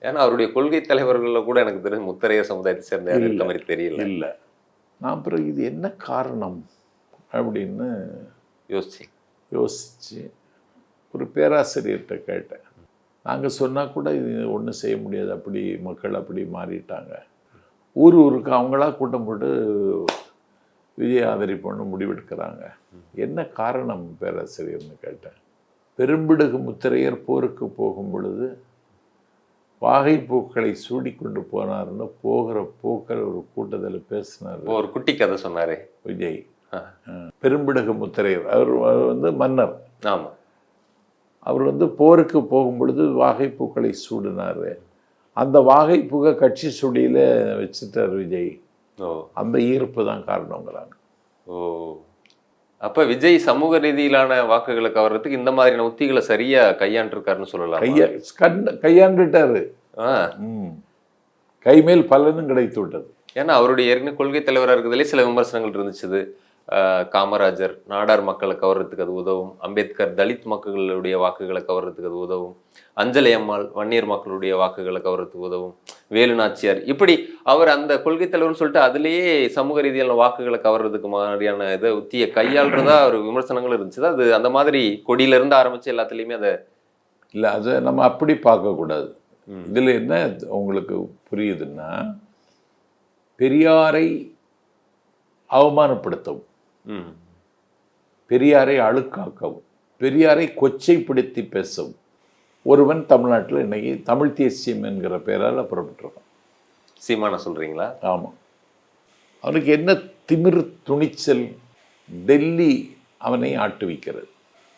ஏன்னா அவருடைய கொள்கை தலைவர்களில் கூட எனக்கு தெரிஞ்ச முத்திரையர் சமுதாயத்தை சேர்ந்த யாரும் இருக்க மாதிரி தெரியல. இல்லை, நான் பிறகு இது என்ன காரணம் அப்படின்னு யோசிச்சு ஒரு பேராசிரியர்கிட்ட கேட்டேன். நாங்கள் சொன்னால் கூட இது ஒன்றும் செய்ய முடியாது, அப்படி மக்கள் அப்படி மாறிட்டாங்க, ஊருக்கு அவங்களா கூட்டம் போட்டு விஜய் ஆதரிப்போன்னு முடிவெடுக்கிறாங்க, என்ன காரணம் பேராசிரியர்னு கேட்டேன். பெரும்பிடுகு முத்திரையர் போருக்கு போகும் பொழுது வாகை பூக்களை சூடிக்கொண்டு போனார்னு போகிற போக்கில் ஒரு கூட்டத்தில் பேசினார். ஒரு குட்டி கதை சொன்னாரே விஜய். பெரும்பிடுகு முத்திரையர் அவர் வந்து மன்னர். ஆமாம். அவர் வந்து போருக்கு போகும் பொழுது வாகை பூக்களை சூடினார். அந்த வாகை பூவை கட்சி சுடியில் வச்சுட்டார் விஜய். அந்த ஈர்ப்பு தான் காரணங்கிறாங்க. ஓ, அப்போ விஜய் சமூக ரீதியிலான வாக்குகளை கவர்றதுக்கு இந்த மாதிரியான உத்திகளை சரியா கையாண்டிருக்காருன்னு சொல்லலாம். கையாண்டுட்டாரு. கைமேல் பலனும் கிடைத்து விட்டது. ஏன்னா அவருடைய ஏற்கனவே கொள்கை தலைவராக இருக்கிறதுலே சில விமர்சனங்கள் இருந்துச்சு. காமராஜர் நாடார் மக்களை கவர்றதுக்கு அது உதவும், அம்பேத்கர் தலித் மக்களுடைய வாக்குகளை கவர்றதுக்கு அது உதவும், அஞ்சலி அம்மாள் வன்னியர் மக்களுடைய வாக்குகளை கவர்றதுக்கு உதவும், வேலு நாச்சியார், இப்படி அவர் அந்த கொள்கை தலைவர்னு சொல்லிட்டு அதுலேயே சமூக ரீதியான வாக்குகளை கவர்றதுக்கு மாதிரியான இதை உத்தியை கையாளுறதா ஒரு விமர்சனங்கள் இருந்துச்சு. அது அந்த மாதிரி கொடியிலிருந்து ஆரம்பிச்சு எல்லாத்துலேயுமே அதை இல்லை, அதை நம்ம அப்படி பார்க்கக்கூடாது. இதில் என்ன உங்களுக்கு புரியுதுன்னா, பெரியாரை அவமானப்படுத்தவும், பெரியாரை அழுக்காக்கவும், பெரியாரை கொச்சைப்படுத்தி பேசவும் ஒருவன் தமிழ்நாட்டில் இன்னைக்கு தமிழ் தேசியம் என்கிற பெயரால் புறப்பட்டிருக்கான். சீமான சொல்றீங்களா? ஆமாம். அவனுக்கு என்ன திமிர் துணிச்சல்! டெல்லி அவனை ஆட்டுவிக்கிறது,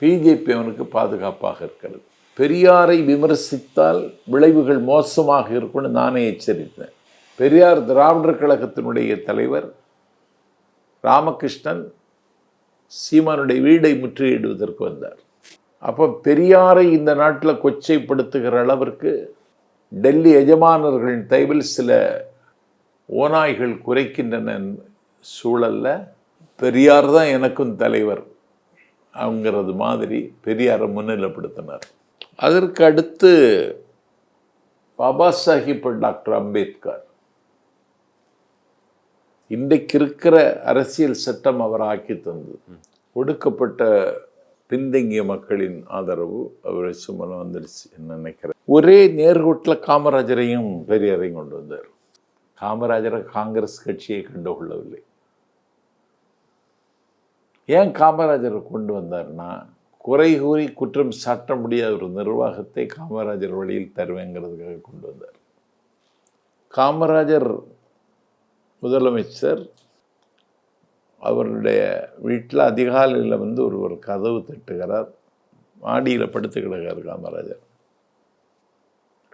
பிஜேபி அவனுக்கு பாதுகாப்பாக இருக்கிறது. பெரியாரை விமர்சித்தால் விளைவுகள் மோசமாக இருக்கும்னு நானே எச்சரித்தேன். பெரியார் திராவிடர் கழகத்தினுடைய தலைவர் ராமகிருஷ்ணன் சீமானுடைய வீடை முற்றுகையிடுவதற்கு வந்தார். அப்போ பெரியாரை இந்த நாட்டில் கொச்சைப்படுத்துகிற அளவிற்கு டெல்லி எஜமானர்களின் தயவில் சில ஓநாய்கள் குறைக்கின்றன சூழல்ல பெரியார் தான் எனக்கும் தலைவர் அவங்கிறது மாதிரி பெரியாரை முன்னிலைப்படுத்தினார். அதற்கு அடுத்து பாபா சாஹிப் டாக்டர் அம்பேத்கர், இன்றைக்கு இருக்கிற அரசியல் சட்டம் அவர் ஆக்கி தந்தது. ஒடுக்கப்பட்ட பின்தங்கிய மக்களின் ஆதரவு அவரை சும்மா வந்துடுச்சு நினைக்கிறேன். ஒரே நேர்கோட்டில் காமராஜரையும் பெரியாரையும் கொண்டு வந்தார். காமராஜரை காங்கிரஸ் கட்சியை கண்டுகொள்ளவில்லை. ஏன் காமராஜரை கொண்டு வந்தார்னா, குறை கூறி குற்றம் சாட்ட முடியாத ஒரு நிர்வாகத்தை காமராஜர் வழியில் தருவேங்கிறதுக்காக கொண்டு வந்தார். காமராஜர் முதலமைச்சர் அவருடைய வீட்டில் அதிகாலையில் வந்து ஒருவர் கதவு தட்டுகிறார். மாடியில் படுத்து கிடக்கார் காமராஜர்.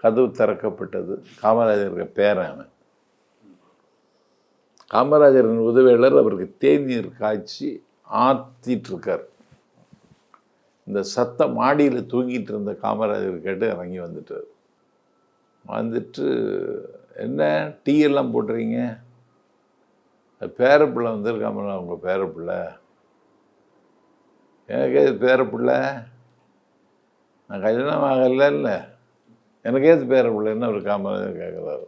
கதவு திறக்கப்பட்டது. காமராஜருக்கு பேரன். காமராஜரின் உதவியாளர் அவருக்கு தேநீர் காய்ச்சி ஆற்றிட்டு இருக்கார். இந்த சத்தம் மாடியில் தூங்கிட்டு இருந்த காமராஜர் கேட்டு இறங்கி வந்துட்டார். வந்துட்டு, என்ன டீ எல்லாம் போட்டுறீங்க, பேரப்பிள்ளை வந்திருக்காமல அவங்க பேரப்பிள்ளை, எனக்கே இது பேரப்பிள்ளை, நான் கல்யாணம் ஆகலை, இல்லை எனக்கே இது பேரப்பிள்ளைன்னு அவர் காமராஜர் கேட்குறாரு.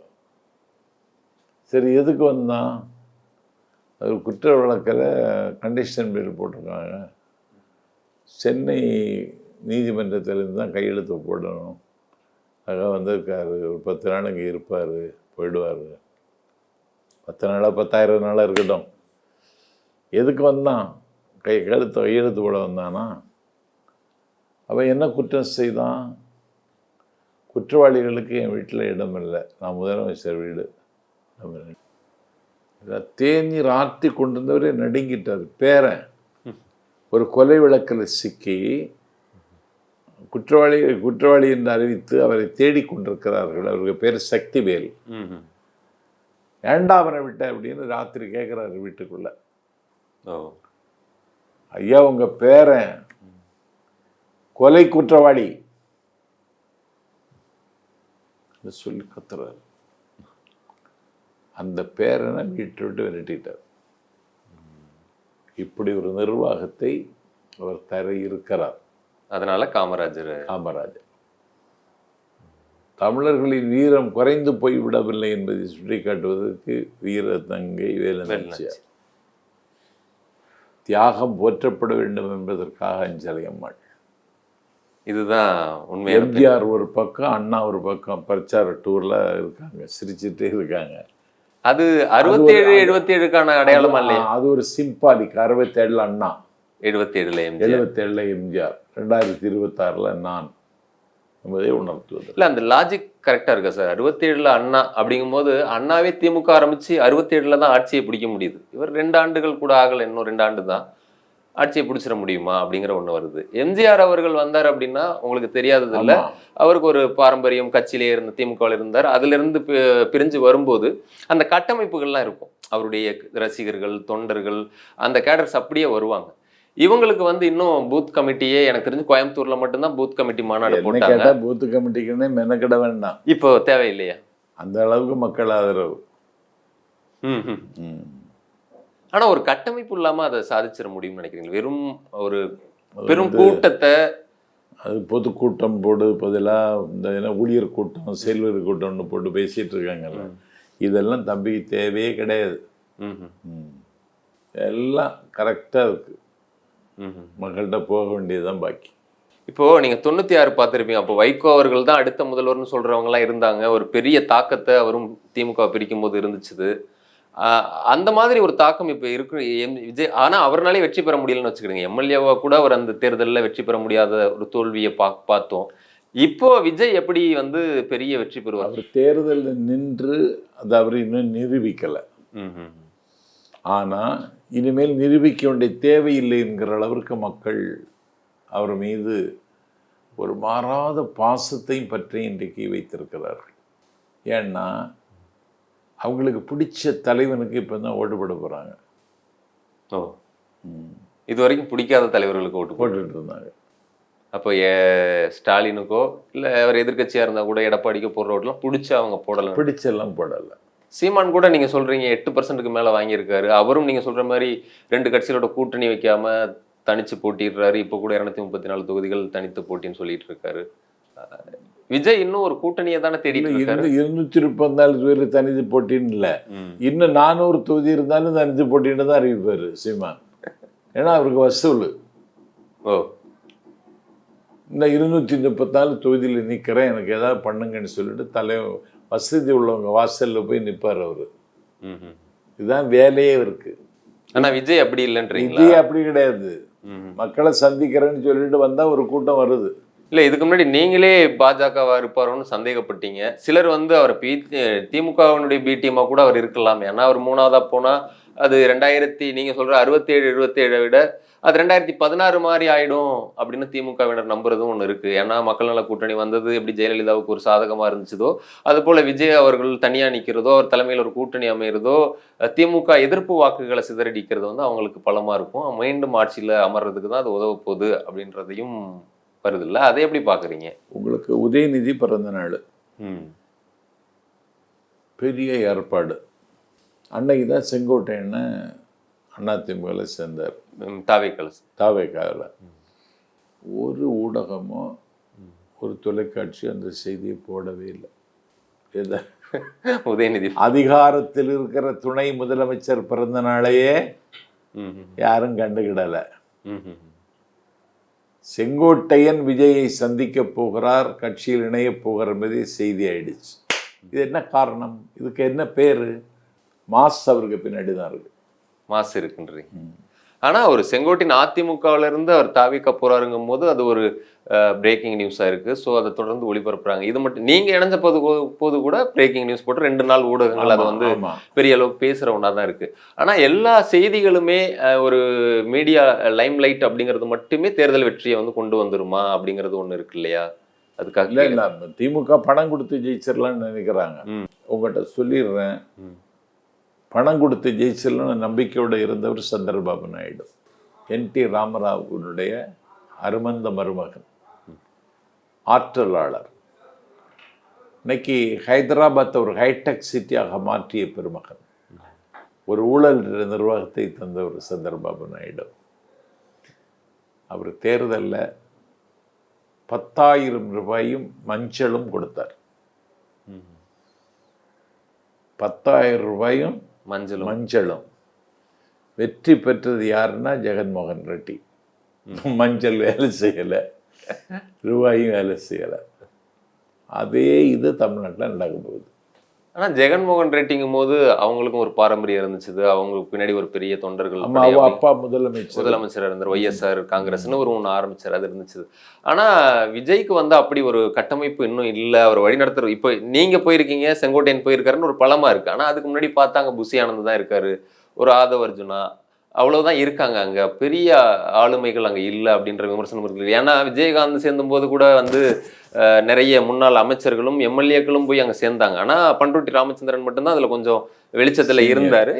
சரி எதுக்கு வந்தான்? அது குற்ற வழக்கில் கண்டிஷன் பில் போட்டிருக்காங்க, சென்னை நீதிமன்றத்திலேருந்து தான் கையெழுத்து போடணும், அங்கே வந்திருக்காரு, ஒரு 10 நாள் இங்கே இருப்பார், போயிடுவார். 10 நாளாக 10,000 நாளாக இருக்கட்டும். எதுக்கு வந்தான்? கையெழுத்து போட வந்தானா? அவன் என்ன குற்றம் செய்தான்? குற்றவாளிகளுக்கு என் வீட்டில் இடம் இல்லை, நான் முதலமைச்சர் வீடு. தேநீர் ஆற்றி கொண்டிருந்தவரே நடுங்கிட்டார். பேரன் ஒரு கொலை வழக்கில் சிக்கி குற்றவாளி என்று அறிவித்து அவரை தேடிக்கொண்டிருக்கிறார்கள். அவருக்கு பேர் சக்திவேல். ஏண்டா அவனை விட்ட அப்படின்னு ராத்திரி கேட்குறாரு வீட்டுக்குள்ள. ஐயா உங்க பேரன் கொலை குற்றவாளி சொல்லி கத்துறாரு. அந்த பேரனை வீட்டை விட்டு விரட்டிட்டார். இப்படி ஒரு நிர்வாகத்தை அவர் தர இருக்கிறார். அதனால காமராஜர் தமிழர்களின் வீரம் குறைந்து போய் விடவில்லை என்பதை சுட்டிக்காட்டுவதற்கு வீர தங்கை வேலுநாச்சியார். தியாகம் போற்றப்பட வேண்டும் என்பதற்காக அஞ்சலை அம்மாள். இதுதான் உண்மை. எம்ஜிஆர் ஒரு பக்கம், அண்ணா ஒரு பக்கம் பிரச்சார டூர்ல இருக்காங்க, சிரிச்சுட்டே இருக்காங்க. அது 67 77க்கான அடையாளமா இல்லையா? அது ஒரு சிம்பாலிக். 67 அண்ணா, 77 எம்ஜிஆர், 2026 நான் என்பதை உணர்த்துவது. இல்ல அந்த லாஜிக் கரெக்டா இருக்கா சார்? 67 அண்ணா அப்படிங்கும்போது அண்ணாவே திமுக ஆரம்பிச்சு 67 தான் ஆட்சியை பிடிக்க முடியுது. இவர் 2 ஆண்டுகள் கூட ஆகல, இன்னும் 2 ஆண்டு தான் ஆட்சியை பிடிச்சிட முடியுமா அப்படிங்கிற ஒண்ணு வருது. எம்ஜிஆர் அவர்கள் வந்தார் அப்படின்னா உங்களுக்கு தெரியாதது இல்ல, அவருக்கு ஒரு பாரம்பரியம், கட்சியிலே இருந்த திமுகவில் இருந்தார். அதுல இருந்து பிரிஞ்சு வரும்போது அந்த கட்டமைப்புகள்லாம் இருக்கும். அவருடைய ரசிகர்கள், தொண்டர்கள், அந்த கேடர்ஸ் அப்படியே வருவாங்க. இவங்களுக்கு வந்து இன்னும் பூத் கமிட்டியே, எனக்கு தெரிஞ்சு கோயம்புத்தூர்ல மட்டும்தான் பூத் கமிட்டி மாநாடு போட்டாங்க. பூத் கமிட்டிக்குன்னே மெனக்கிட வேண்டாம், இப்போ தேவையில்லையா? அந்த அளவுக்கு மக்கள் ஆதரவு. ஆனா ஒரு கட்டமைப்பு இல்லாம அதை சாதிச்சிட முடியும்னு நினைக்கிறீங்க? வெறும் ஒரு பெரும் கூட்டத்தை, அது பொதுக்கூட்டம் போடு பதிலாக இந்த ஊழியர் கூட்டம், செல்வர் கூட்டம்னு போட்டு பேசிட்டு இருக்காங்கல்ல, இதெல்லாம் தம்பி தேவையே கிடையாது. எல்லாம் கரெக்டாக இருக்கு. மக்கள்கிட்ட போக வேண்டியதுதான் பாக்கி. இப்போ நீங்க 96 பார்த்துருப்பீங்க. அப்போ வைகோ அவர்கள் தான் அடுத்த முதல்வர்னு சொல்றவங்க எல்லாம் இருந்தாங்க. ஒரு பெரிய தாக்கத்தை அவரும் திமுக பிரிக்கும் போது இருந்துச்சு. அந்த மாதிரி ஒரு தாக்கம் இப்போ இருக்கு விஜய். ஆனா அவர்னாலே வெற்றி பெற முடியலன்னு வச்சுக்கிடுங்க. எம்எல்ஏவா கூட அவர் அந்த தேர்தலில் வெற்றி பெற முடியாத ஒரு தோல்வியை பார்த்தோம். இப்போ விஜய் எப்படி வந்து பெரிய வெற்றி பெறுவார்? அவர் தேர்தலில் நின்று அதை அவர் இன்னும் நிரூபிக்கலை. ஆனால் இனிமேல் நிரூபிக்க வேண்டிய தேவையில்லை என்கிற அளவிற்கு மக்கள் அவர் மீது ஒரு மாறாத பாசத்தையும் பற்றி இன்றைக்கு வைத்திருக்கிறார்கள். ஏன்னா அவங்களுக்கு பிடிச்ச தலைவனுக்கு இப்போ தான் ஓட்டு போட போகிறாங்க. இது வரைக்கும் பிடிக்காத தலைவர்களுக்கு ஓட்டு போட்டுட்டு இருந்தாங்க. அப்போ ஸ்டாலினுக்கோ இல்லை அவர் எதிர்கட்சியாக இருந்தால் கூட எடப்பாடிக்கோ போடுற ஓட்டெல்லாம் பிடிச்சி அவங்க போடலாம். பிடிச்செல்லாம் போடலை. சீமான் கூட நீங்கள் சொல்கிறீங்க 8% மேலே வாங்கியிருக்காரு. அவரும் நீங்கள் சொல்கிற மாதிரி 2 கட்சிகளோட கூட்டணி வைக்காம தனித்து போட்டிடுறாரு. இப்போ கூட 234 தொகுதிகள் தனித்து போட்டின்னு சொல்லிட்டு இருக்காரு. விஜய் இன்னும் ஒரு கூட்டணியை தானே தேடிட்டு இருக்காரு. 234 பேர் தனித்து போட்டின்னு இல்லை, இன்னும் 400 தொகுதி இருந்தாலும் தனித்து போட்டின்னு தான் அறிவிப்பார் சீமான். ஏன்னா அவருக்கு வசூல். இந்த 234 தொகுதியில் நிற்கிறேன், எனக்கு ஏதாவது பண்ணுங்கன்னு சொல்லிட்டு வசதி உள்ளவங்க வாசலில் போய் நிற்பார் அவர். இதுதான் வேலையே இருக்கு. ஆனா விஜய் அப்படி இல்லைன்றீங்க? விஜய் அப்படி கிடையாது. மக்களை சந்திக்கிறேன்னு சொல்லிட்டு வந்தால் ஒரு கூட்டம் வருது. இல்ல இதுக்கு முன்னாடி நீங்களே பாஜகவா இருப்பாரோன்னு சந்தேகப்பட்டீங்க. சிலர் வந்து அவர் திமுகவினுடைய பி டீமா கூட அவர் இருக்கலாம். ஏன்னா அவர் 3வதா போனா அது 2000 நீங்க சொல்ற 67, 77 விட அது 2016 மாதிரி ஆயிடும் அப்படின்னு திமுகவினர் நம்புறதும் ஒண்ணு இருக்கு. ஏன்னா மக்கள் நல கூட்டணி வந்தது எப்படி ஜெயலலிதாவுக்கு ஒரு சாதகமா இருந்துச்சதோ, அது போல விஜய் அவர்கள் தனியா நிக்கிறதோ, அவர் தலைமையில் ஒரு கூட்டணி அமைகிறதோ, திமுக எதிர்ப்பு வாக்குகளை சிதறடிக்கிறது வந்து அவங்களுக்கு பலமா இருக்கும். மீண்டும் ஆட்சியில அமர்றதுக்கு தான் அது உதவ போகுது அப்படின்றதையும் வருது இல்ல. அதை எப்படி பாக்குறீங்க? உங்களுக்கு உதயநிதி பிறந்த நாள், பெரிய ஏற்பாடு. அன்னைக்கு தான் செங்கோட்டையனை அதிமுகவில் சேர்ந்தார். தாவேக்காவில் ஒரு ஊடகமோ ஒரு தொலைக்காட்சியோ அந்த செய்தியை போடவே இல்லை. உதயநிதி அதிகாரத்தில் இருக்கிற துணை முதலமைச்சர் பிறந்த நாளையே யாரும் கண்டுகிடலை. செங்கோட்டையன் விஜயை சந்திக்க போகிறார், கட்சியில் இணைய போகிறார் என்பதே செய்தி ஆயிடுச்சு. இது என்ன காரணம்? இதுக்கு என்ன பேரு? மாஸ் அவருக்கு பின்னாடி தான் இருக்கு. மாசு இருக்குன்றீங்க. ஆனா ஒரு செங்கோட்டின் அதிமுகவில இருந்து அவர் தாவிக்க போறாருங்கும் போது அது ஒரு பிரேக்கிங் நியூஸா இருக்கு. ஸோ அதை தொடர்ந்து ஒளிபரப்புறாங்க. இது மட்டும் நீங்க இணைஞ்ச போது கூட பிரேக்கிங் நியூஸ் போட்டு 2 நாள் ஊடகங்கள் அதை வந்து பெரிய அளவுக்கு பேசுற ஒன்றா தான் இருக்கு. ஆனா எல்லா செய்திகளுமே ஒரு மீடியா லைம் லைட் அப்படிங்கிறது மட்டுமே தேர்தல் வெற்றியை வந்து கொண்டு வந்துருமா அப்படிங்கிறது ஒண்ணு இருக்கு இல்லையா? அதுக்காக இல்லை, திமுக பணம் கொடுத்து ஜெயிச்சிடலாம்னு நினைக்கிறாங்க. உங்கள்கிட்ட சொல்லிடுறேன், பணம் கொடுத்து ஜெயிச்சிடலாம்னு நம்பிக்கையோடு இருந்தவர் சந்திரபாபு நாயுடு, NT ராமராவுனுடைய அருமந்த மருமகன், ஆற்றலாளர். இன்னைக்கு ஹைதராபாத்தை ஒரு ஹைடெக் சிட்டியாக மாற்றிய பெருமகன், ஒரு ஊழல் நிர்வாகத்தை தந்தவர் சந்திரபாபு நாயுடு. அவர் தேர்தலில் 10,000 ரூபாயும் மஞ்சளும் கொடுத்தார். 10,000 ரூபாயும் மஞ்சளும். வெற்றி பெற்றது யாருன்னா ஜெகன்மோகன் ரெட்டி. மஞ்சள் வேலை செய்யலை, ரூபாயும் வேலை செய்யலை. அதே இது தமிழ்நாட்டில் நடக்க போகுது. ஆனா ஜெகன்மோகன் ரெட்டிங்கும் போது அவங்களுக்கும் ஒரு பாரம்பரியம் இருந்துச்சு. அவங்களுக்கு பின்னாடி ஒரு பெரிய தொண்டர்கள், அப்பா முதலமைச்சர் இருந்தார், YSR காங்கிரஸ்னு ஒரு ஒன்று ஆரம்பிச்சார், அது இருந்துச்சு. ஆனா விஜய்க்கு வந்து அப்படி ஒரு கட்டமைப்பு இன்னும் இல்லை. அவர் வழிநடத்துற இப்போ நீங்க போயிருக்கீங்க, செங்கோட்டையன் போயிருக்காருன்னு ஒரு பலமா இருக்கு. ஆனா அதுக்கு முன்னாடி பார்த்தாங்க புசி ஆனந்த் தான் இருக்காரு, ஒரு ஆதவ் அர்ஜுனா, அவ்வளவுதான் இருக்காங்க. அங்க பெரிய ஆளுமைகள் அங்க இல்லை அப்படின்ற விமர்சனம் இருக்கு. ஏன்னா விஜயகாந்த் சேர்ந்தும் போது கூட வந்து நிறைய முன்னாள் அமைச்சர்களும் MLAக்களும் போய் அங்க சேர்ந்தாங்க. ஆனா பண்ருட்டி ராமச்சந்திரன் மட்டும்தான் அதுல கொஞ்சம் வெளிச்சத்துல இருந்தாரு.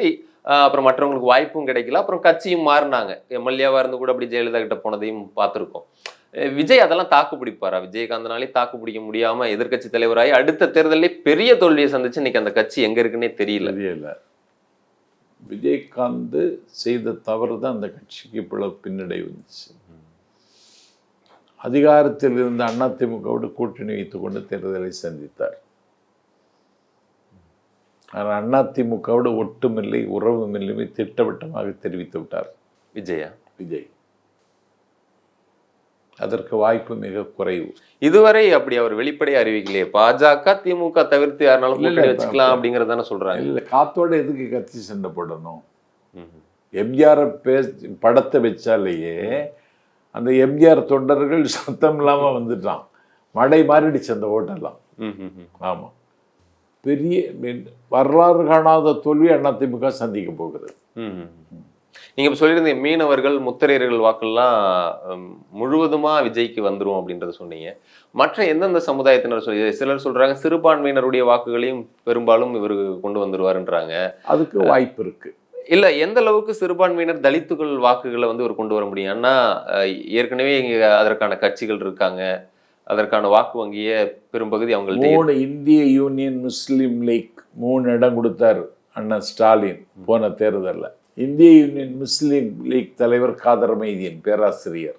அப்புறம் மற்றவங்களுக்கு வாய்ப்பும் கிடைக்கல. அப்புறம் கட்சியும் மாறினாங்க. MLAவா இருந்து கூட அப்படி ஜெயலலிதா கிட்ட போனதையும் பார்த்துருக்கோம். விஜய் அதெல்லாம் தாக்கு பிடிப்பாரா? விஜயகாந்தனாலே தாக்கு பிடிக்க முடியாம எதிர்கட்சி தலைவராகி அடுத்த தேர்தலே பெரிய தோல்வியை சந்திச்சு இன்னைக்கு அந்த கட்சி எங்க இருக்குன்னே தெரியல. விஜயகாந்த் செய்த தவறு தான் அந்த கட்சிக்கு இவ்வளவு பின்னடை வந்துச்சு. அதிகாரத்தில் இருந்த அதிமுகவோடு கூட்டணி வைத்துக் கொண்டு தேர்தலை சந்தித்தார். ஆனால் அதிமுகவோடு ஒட்டுமில்லை, உறவும் இல்லைமே திட்டவட்டமாக தெரிவித்து விட்டார் விஜய். அதற்கு வாய்ப்பு மிக குறைவு. இதுவரை அப்படி அவர் வெளிப்படையா அறிவிக்கலையே. பாஜக திமுக தவிர்த்து யாருனாலும் கூட்டணி வச்சுக்கலாம் அப்படிங்கறதான சொல்றாங்க. இல்ல, காத்தோட எதுக்கு கட்சி சண்டை போடணும்? எம்ஜிஆர் படத்தை வச்சாலேயே அந்த எம்ஜிஆர் தொண்டர்கள் சத்தம் இல்லாம வந்துட்டான். மழை மாறிடுச்சு அந்த ஓட்டெல்லாம். ஆமா, பெரிய வரலாறு காணாத தோல்வி அதிமுக சந்திக்க போகிறது. நீங்க இப்ப சொல்லியிருந்தீங்க மீனவர்கள் முத்திரையர்கள் வாக்கெல்லாம் முழுவதுமா விஜய்க்கு வந்துரும் அப்படின்றத சொன்னீங்க. மற்ற எந்தெந்த சமுதாயத்தினர் சிலர் சொல்றாங்க சிறுபான்மையினருடைய வாக்குகளையும் பெரும்பாலும் இவரு கொண்டு வந்துருவாருன்றாங்க. அதுக்கு வாய்ப்பு இருக்கு. இல்ல, எந்த அளவுக்கு சிறுபான்மையினர் தலித்துகள் வாக்குகளை வந்து இவர் கொண்டு வர முடியும்? ஏன்னா ஏற்கனவே இங்க அதற்கான கட்சிகள் இருக்காங்க, அதற்கான வாக்கு வங்கிய பெரும்பகுதி அவங்கள்ட்ட. இந்திய யூனியன் முஸ்லீம் லீக் 3 இடம் கொடுத்தாரு அண்ணா ஸ்டாலின் போன தேர்தலில். இந்திய யூனியன் முஸ்லீம் லீக் தலைவர் காதர் மைதீன் பேராசிரியர்.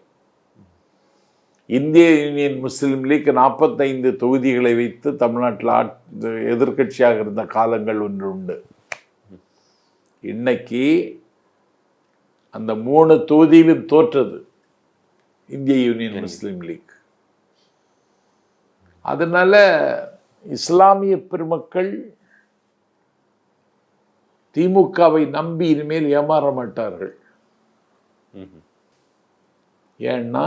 இந்திய யூனியன் முஸ்லீம் லீக் 45 தொகுதிகளை வைத்து தமிழ்நாட்டில் எதிர்கட்சியாக இருந்த காலங்கள் ஒன்று உண்டு. இன்னைக்கு அந்த 3 தொகுதியிலும் தோற்றது இந்திய யூனியன் முஸ்லீம் லீக். அதனால இஸ்லாமிய பெருமக்கள் திமுகவை நம்பி இனிமேல் ஏமாற மாட்டார்கள். ஏன்னா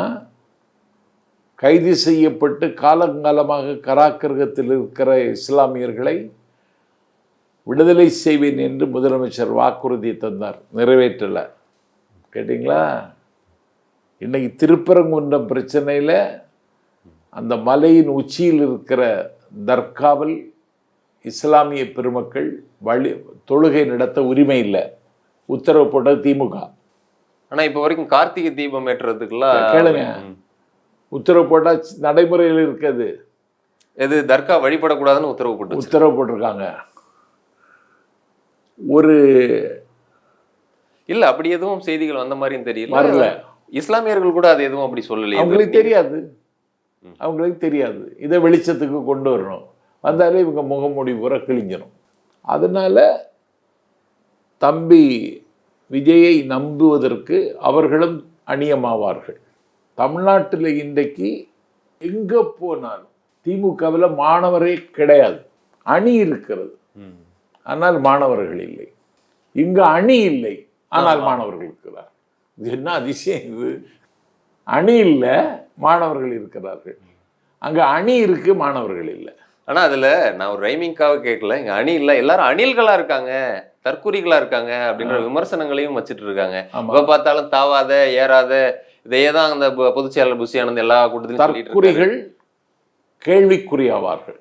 கைது செய்யப்பட்டு காலங்காலமாக கராக்கிரகத்தில் இருக்கிற இஸ்லாமியர்களை விடுதலை செய்வேன் என்று முதலமைச்சர் வாக்குறுதி தந்தார், நிறைவேற்றலை. கேட்டிங்களா? இன்னைக்கு திருப்பரங்குன்றம் பிரச்சனையில் அந்த மலையின் உச்சியில் இருக்கிற தர்காவில் இஸ்லாமிய பெருமக்கள் தொழுகை நடத்த உரிமை இல்லை, உத்தரவு போட்டது திமுக. ஆனா இப்ப வரைக்கும் கார்த்திகை தீபம் ஏற்றுறதுக்குலாம் கேளுங்க, உத்தரவு போட்டால் நடைமுறையில் இருக்கிறது. எது தர்கா வழிபடக்கூடாதுன்னு உத்தரவு போட்டிருக்காங்க. ஒரு இல்ல அப்படி எதுவும் செய்திகள் வந்த மாதிரியும் தெரியல. வரல. இஸ்லாமியர்கள் கூட அது எதுவும் அப்படி சொல்லலையே. அவங்களுக்கு தெரியாது. இதை வெளிச்சத்துக்கு கொண்டு வரணும். வந்தாலே இவங்க முகமூடி பூரா கிழிஞ்சிடும். அதனால தம்பி விஜயை நம்புவதற்கு அவர்களும் அணியமாவார்கள். தமிழ்நாட்டில் இன்றைக்கு எங்கே போனாலும் திமுகவில் மாணவரே கிடையாது. அணி இருக்கிறது, ஆனால் மாணவர்கள் இல்லை. இங்கு அணி இல்லை, ஆனால் மாணவர்கள் இருக்கிறார். இது என்ன அதிசயம் இது? அணி இல்லை, மாணவர்கள் இருக்கிறார்கள். அங்கே அணி இருக்கு, மாணவர்கள் இல்லை. ஆனா அதுல நான் ஒரு ரைமிங்காக கேட்கல, இங்க அணி இல்ல, எல்லாரும் அணில்களா இருக்காங்க, தற்குறிகளா இருக்காங்க அப்படின்ற விமர்சனங்களையும் வச்சுட்டு இருக்காங்க. எப்ப பார்த்தாலும் தாவாத ஏறாத இதையே தான் அந்த பொதுச் செயலாளர் புஷி ஆனந்த் எல்லா கூட்டத்திலும் தற்குறிகள் கேள்விக்குறியாவார்கள்,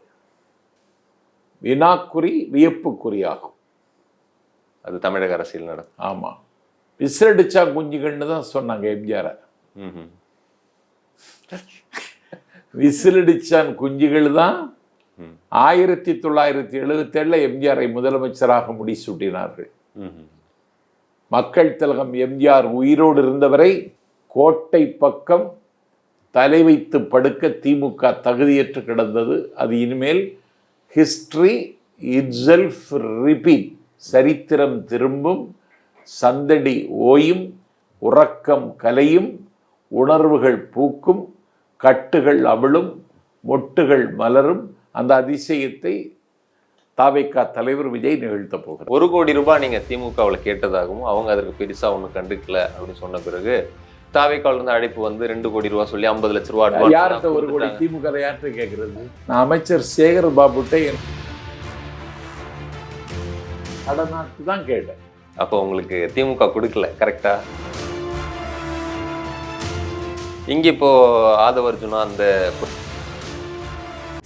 வினாக்குறி வியப்புக்குறியாகும். அது தமிழக அரசியல் நடக்கும். ஆமா, விசிலடிச்சா குஞ்சுகள்னு தான் சொன்னாங்க எம்ஜிஆர். விசிலடிச்சான் குஞ்சுகள் தான் 1977 எம்ஜிஆரை முதலமைச்சராக முடிசூட்டினார்கள். மக்கள் திலகம் எம்ஜிஆர் உயிரோடு இருந்தவரை கோட்டை பக்கம் தலை வைத்து படுக்க திமுக தகுதியற்று கிடந்தது. அது இனிமேல் ஹிஸ்டரி இட்செல்ஃப் ரிப்பீட், சரித்திரம் திரும்பும், சந்தடி ஓயும், உறக்கம் கலையும், உணர்வுகள் பூக்கும், கட்டுகள் அவிழும், மொட்டுகள் மலரும். அந்த அதிசயத்தை தாவேகா தலைவர் விஜய் நிகழ்த்த போகிறார். 1 கோடி ரூபாய் நீங்க திமுகவில் கேட்டதாகவும் அவங்க அதற்கு பெருசா ஒன்றும் கண்டுக்கல அப்படின்னு சொன்ன பிறகு தாவேகால இருந்து அழைப்பு வந்து 2 கோடி ரூபாய் சொல்லி 50 லட்சம் ரூபாய் யார்கிட்ட 1 கோடி திமுக யார்கிட்ட கேட்கறது? நான் அமைச்சர் சேகர் பாபுட்டை கடனாட்டு தான் கேட்டேன். அப்போ உங்களுக்கு திமுக கொடுக்கல, கரெக்டா? இங்க இப்போ ஆதவர்ஜுனா அந்த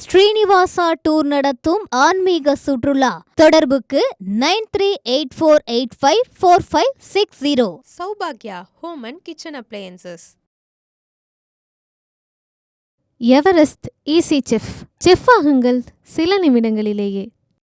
ஸ்ரீனிவாசா டூர் நடத்தும் ஆன்மீக சுற்றுலா. தொடர்புக்கு 9384854560. சௌபாக்யா home and kitchen appliances. Everest easy chef. Chef ஆகுங்கள் சில நிமிடங்களிலேயே.